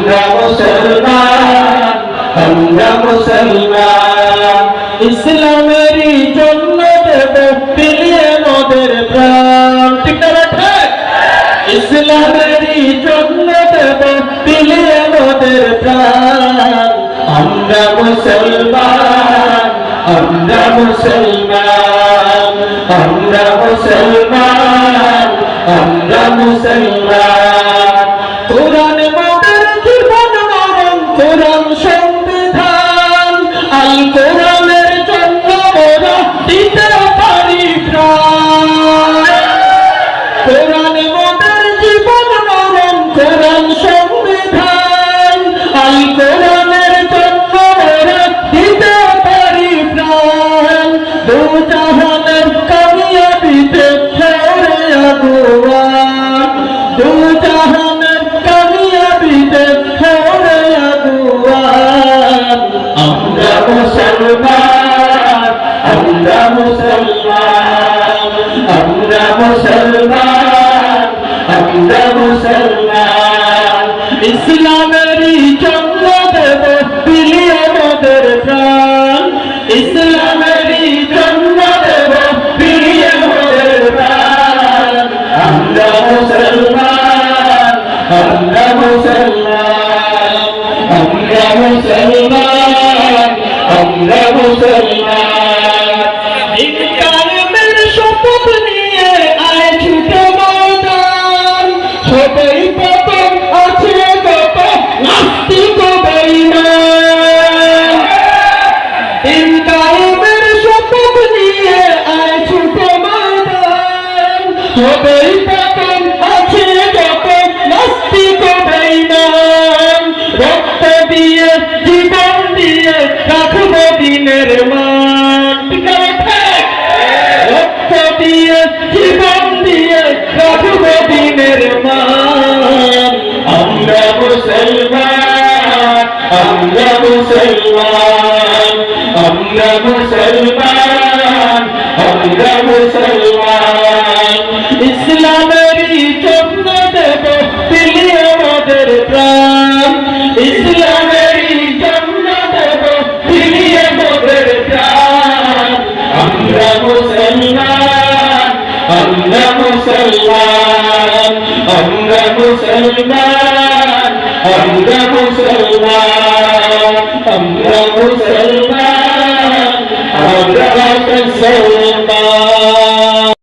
আমরা মুসলমান, আমরা মুসলমান। ইসলামেরই জন্য দেব বিলিয়ে মোদের প্রাণ। ঠিক না ঠিক? ইসলামেরই জন্য দেব বিলিয়ে মোদের প্রাণ। আমরা মুসলমান, আমরা মুসলমান, আমরা মুসলমান, আমরা মুসলমান। কোরআন মোদের জীবন মরণ, কোরআন সংবিধান। আল কোরআনের জন্য মোরা দিতে পারি প্রাণ। কোরআন মোদের জীবন মরণ, কোরআন সংবিধান। আল কোরআনের জন্য মোরা দিতে পারি প্রাণ। দু জাহানের কামিয়াবিতে ছেড়ে আগুয়ান, দু জাহানের কামিয়াবিতে ছেড়ে আগুয়ান। আমরা মুসলমান, আমরা মুসলমান, আমরা মুসলমান, আমরা মুসলমান। ইসলামেরই জন্য দেব বিলিয়ে মোদের প্রাণ। ইসলামেরই জন্য দেব বিলিয়ে মোদের প্রাণ। আমরা মুসলমান, আমরা মুসলমান, আমরা মুসলমান, আমরা মুসলমান। দিন কায়েমের শপথ নিয়ে আয় ছুটে ময়দান। সবাই পতন আছে কত নাস্তিক বেঈমান। দিন কায়েমের শপথ নিয়ে আয় ছুটে ময়দান। সবাই পতন আছে কত নাস্তিক বেঈমান। রক্ত দিয়ে জীবন দিয়ে রাখবো দিনের মান। রক্ত দিয়ে জীবন দিয়ে রাখবো দিনের মান। আমরা মুসলমান, আমরা মুসলমান, আমরা মুসলমান, আমরা মুসলমান। ইসলামেরই জন্য দেব বিলিয়ে মোদের প্রাণ। ইসলামেরই জন্য দেব বিলিয়ে মোদের প্রাণ। আমরা মুসলমান, আমরা মুসলমান, আমরা মুসলমান, আমরা মুসলমান।